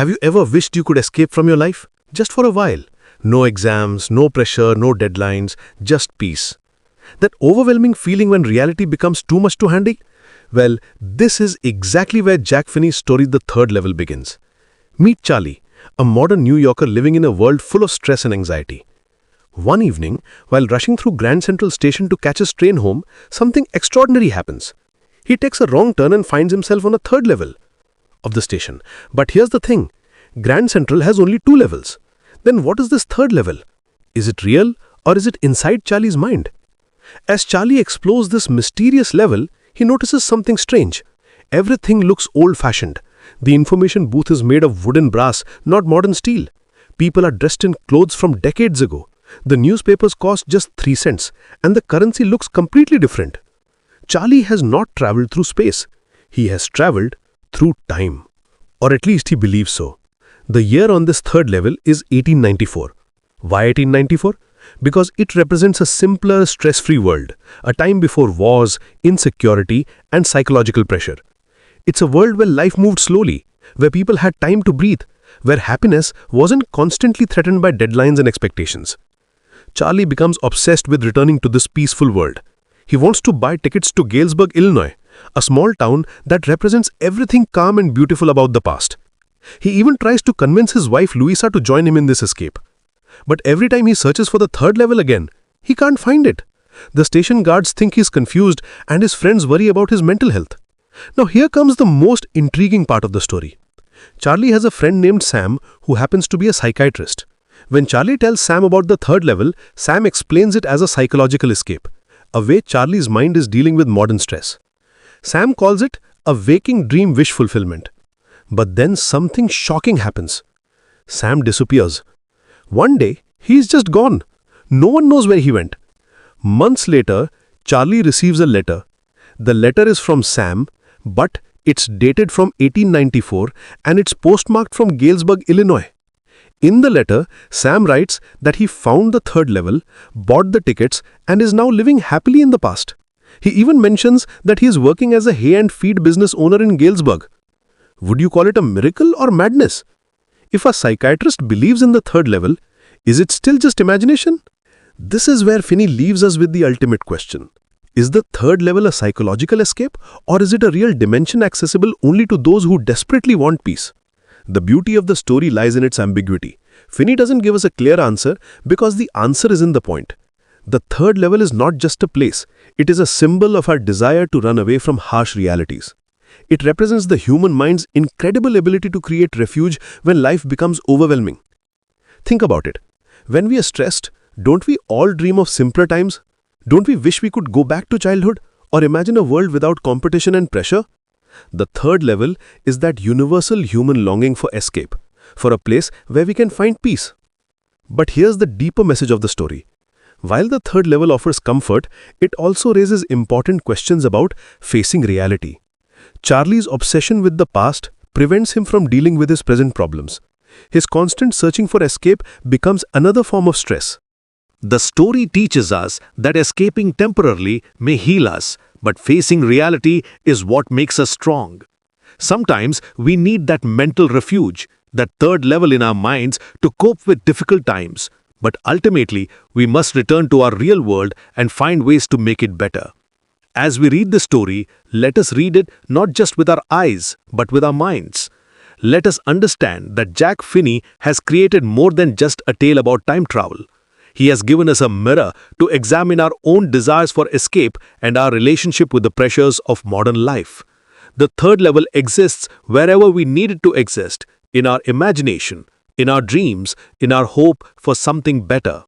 Have you ever wished you could escape from your life? Just for a while. No exams, no pressure, no deadlines, just peace. That overwhelming feeling when reality becomes too much to handle? Well, this is exactly where Jack Finney's story The Third Level begins. Meet Charlie, a modern New Yorker living in a world full of stress and anxiety. One evening, while rushing through Grand Central Station to catch his train home, something extraordinary happens. He takes a wrong turn and finds himself on a third level of the station. But here's the thing, Grand Central has only 2 levels. Then what is this third level? Is it real or is it inside Charlie's mind? As Charlie explores this mysterious level, he notices something strange. Everything looks old-fashioned. The information booth is made of wood and brass, not modern steel. People are dressed in clothes from decades ago. The newspapers cost just 3 cents, and the currency looks completely different. Charlie has not traveled through space. He has traveled through time. Or at least he believes so. The year on this third level is 1894. Why 1894? Because it represents a simpler, stress-free world, a time before wars, insecurity, and psychological pressure. It's a world where life moved slowly, where people had time to breathe, where happiness wasn't constantly threatened by deadlines and expectations. Charlie becomes obsessed with returning to this peaceful world. He wants to buy tickets to Galesburg, Illinois, a small town that represents everything calm and beautiful about the past. He even tries to convince his wife Louisa to join him in this escape. But every time he searches for the third level again, he can't find it. The station guards think he's confused and his friends worry about his mental health. Now here comes the most intriguing part of the story. Charlie has a friend named Sam who happens to be a psychiatrist. When Charlie tells Sam about the third level, Sam explains it as a psychological escape, a way Charlie's mind is dealing with modern stress. Sam calls it a waking dream wish fulfillment. But then something shocking happens. Sam disappears. One day, he's just gone. No one knows where he went. Months later, Charlie receives a letter. The letter is from Sam, but it's dated from 1894 and it's postmarked from Galesburg, Illinois. In the letter, Sam writes that he found the third level, bought the tickets, and is now living happily in the past. He even mentions that he is working as a hay and feed business owner in Galesburg. Would you call it a miracle or madness? If a psychiatrist believes in the third level, is it still just imagination? This is where Finney leaves us with the ultimate question. Is the third level a psychological escape, or is it a real dimension accessible only to those who desperately want peace? The beauty of the story lies in its ambiguity. Finney doesn't give us a clear answer because the answer is in the point. The third level is not just a place. It is a symbol of our desire to run away from harsh realities. It represents the human mind's incredible ability to create refuge when life becomes overwhelming. Think about it. When we are stressed, don't we all dream of simpler times? Don't we wish we could go back to childhood or imagine a world without competition and pressure? The third level is that universal human longing for escape, for a place where we can find peace. But here's the deeper message of the story. While the third level offers comfort, it also raises important questions about facing reality. Charlie's obsession with the past prevents him from dealing with his present problems. His constant searching for escape becomes another form of stress. The story teaches us that escaping temporarily may heal us, but facing reality is what makes us strong. Sometimes we need that mental refuge, that third level in our minds to cope with difficult times. But ultimately, we must return to our real world and find ways to make it better. As we read the story, let us read it not just with our eyes, but with our minds. Let us understand that Jack Finney has created more than just a tale about time travel. He has given us a mirror to examine our own desires for escape and our relationship with the pressures of modern life. The third level exists wherever we need it to exist, in our imagination, in our dreams, in our hope for something better.